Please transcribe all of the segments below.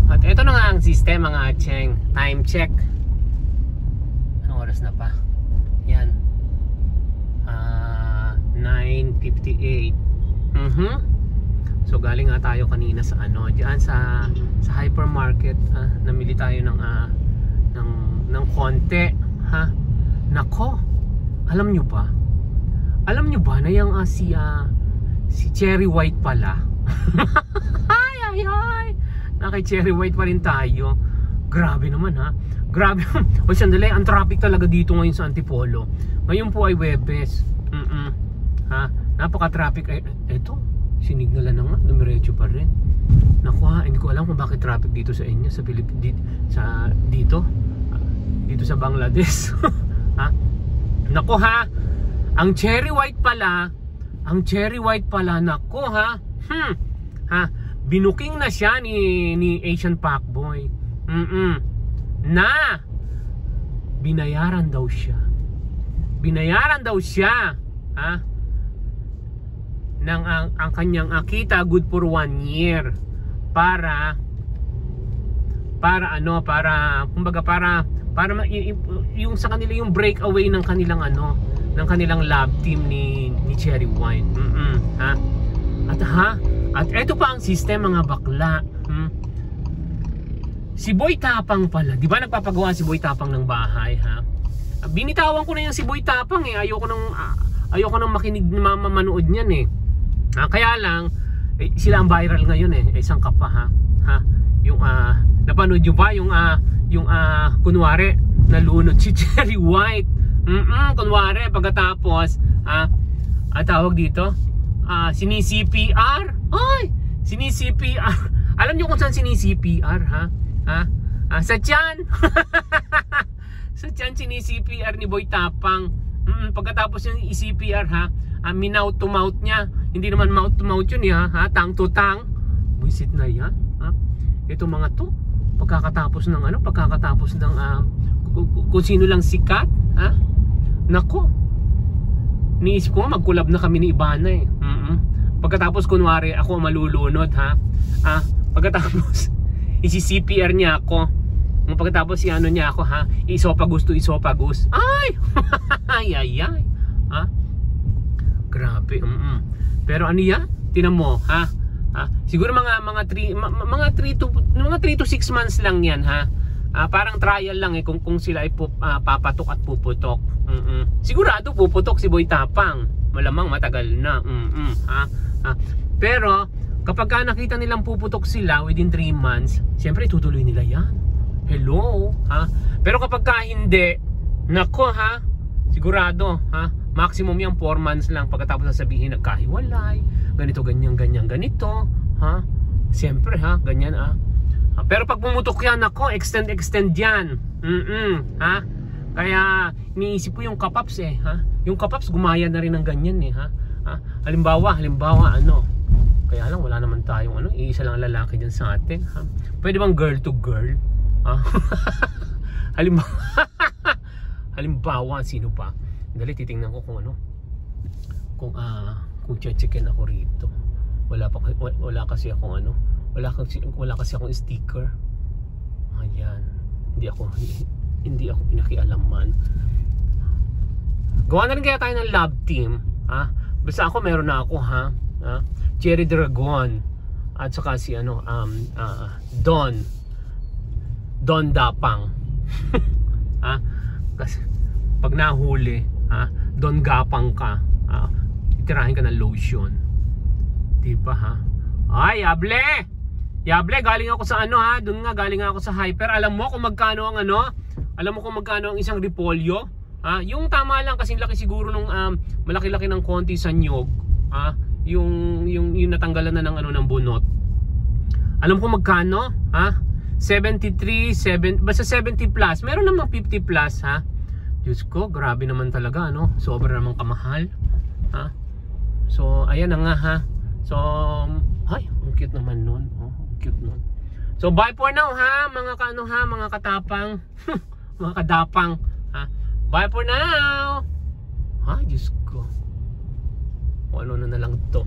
At ito na nga ang sistema nga, Cheng. Time check. Anong oras na pa? Yan. 9:58. So galing nga tayo kanina sa ano, diyan sa hypermarket. Namili tayo ng konti, ha. Nako. Alam nyo ba? Alam nyo ba na yung si Cherry White pala? ay. Kay Cherry White pa rin tayo. Grabe naman, ha. Grabe. O sandali, ang traffic talaga dito ngayon sa Antipolo. Ngayon po ay Webes. Ha? Napaka-traffic. Eto, sinignalan na nga, dumiretso pa rin. Naku ha, hindi ko alam kung bakit traffic dito sa inyo sa dito sa Bangladesh. Ha? Naku ha, ang Cherry White pala, naku ha. Ha, binuking na siya ni Asian Packboy. Na binayaran daw siya, ha, ng ang kanyang kita good for 1 year para kumbaga para yung sa kanila yung breakaway ng kanilang lab team ni Cherry White. At eto pa ang sistema mga bakla. Si Boy Tapang pala, di ba nagpapagawa si Boy Tapang ng bahay, ha? Binitawan ko na yung si Boy Tapang eh. Ayoko nang makinig manood niyan eh. Kaya lang sila ang viral ngayon eh. Isang kapa, ha. Yung napanood niyo ba yung kunwari nalunod si Cherry White. Kunwari pagkatapos tawag dito sini-CPR. Ay, sini-CPR. Alam niyo kung saan sini-CPR, ha? Sa tiyan. Sa tiyan sini-CPR ni Boy Tapang. Pagkatapos yung i-CPR, ha, mouth to mouth niya. Hindi naman mouth to mouth yun, ha? Tang to tang. Buisit na yan, ha? Ito mga to, pagkakatapos ng kung sino lang sikat, ha? Nako. Niisip ko mag-collab na kami ni Ibana eh. Pagkatapos kunwari ako malulunod, ha? Pagkatapos isi-CPR niya ako. Pagkatapos niya ako, ha? Isopagus. Ay! ay. Ha? Grabe. Pero ano yan? Tinan mo, ha? Siguro mga 3 to 6 months lang yan, ha? Parang trial lang eh kung sila ay papatok at puputok. Sigurado puputok si Boy Tapang. Malamang matagal na. Pero kapag nakita nilang puputok sila within 3 months, siyempre tutuloy nila yan. Hello, ha? Pero kapag hindi, nako, ha? Sigurado, ha? Maximum yung 4 months lang pagkatapos sasabihin nagkahiwalay, ganito, ganito, ha? Siyempre, ha? Ganyan, ha? Pero pag pumutok yan, nako, extend yan. Ha? Kaya iniisip ko yung kapaps eh, ha? Yung kapaps gumaya na rin ng ganyan eh, ha? Halimbawa ano? Kaya lang wala naman tayong iisa lang lalaki dyan sa atin, ha? Pwede bang girl to girl? Ha? Halimbawa, sino pa? Dali, titingnan ko kung kung checkin ako rito. Wala kasi akong sticker. Ayan. Hindi ako pinakialaman. Gawa na rin kaya tayo ng lab team, ha? Basta ako meron na ako, ha? Cherry Dragon at saka si Don Dapang. Ha? Kasi pag nahuli, ha, Don Gapang ka, itirahin ka ng lotion. Diba, ha? Ay, Yable, galing ako sa ha? Doon nga, galing ako sa Hyper. Alam mo kung magkano ang isang repolyo? Yung tama lang, kasing laki siguro nung malaki-laki ng konti sa nyog. Yung natanggalan na ng bunot. Alam ko magkano? 73, basta 70 plus. Meron namang 50 plus, ha? Diyos ko, grabe naman talaga, sobra namang kamahal, ha? So, ayan na nga, ha? So, ay, ang cute naman nun. Cute nun. So, bye for now, ha? Mga katapang. Mga kadapang, ha? Bye for now! Ay, Diyos ko. O ano na lang to.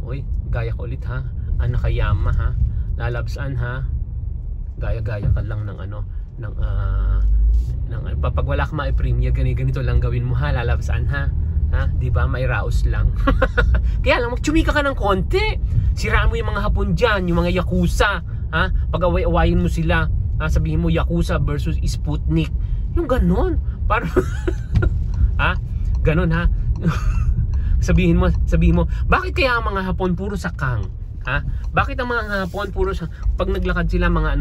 Uy, gaya ko ulit, ha? Nakayama, ha? Lalabsan, ha? gaya-gaya ka lang ng ano, ng pag wala ka ma-premia, ganito lang gawin mo ha, lalabasaan ha. Ha, 'di ba? May raos lang. Kaya lang magtsumika ka ng konti. Siraan mo yung mga Hapon diyan, yung mga Yakuza, ha? Pag-away-awayin mo sila, ha? Sabihin mo Yakuza versus Sputnik. Yung ganon. Para ha? Ganon ha. sabihin mo, bakit kaya ang mga Hapon puro sakang? Ha? Bakit ang mga Hapon puro sa pag naglakad sila mga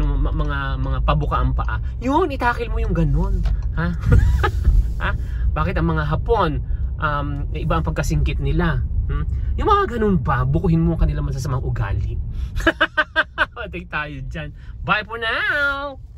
mga pabuka ang paa? Yun, itakil mo yung ganon, ha? Ha? Bakit ang mga Hapon iba ang pagkasingkit nila? Yung mga ganun pa, bukuhin mo kanilang masasamang ugali. Patay tayo dyan. Bye for now!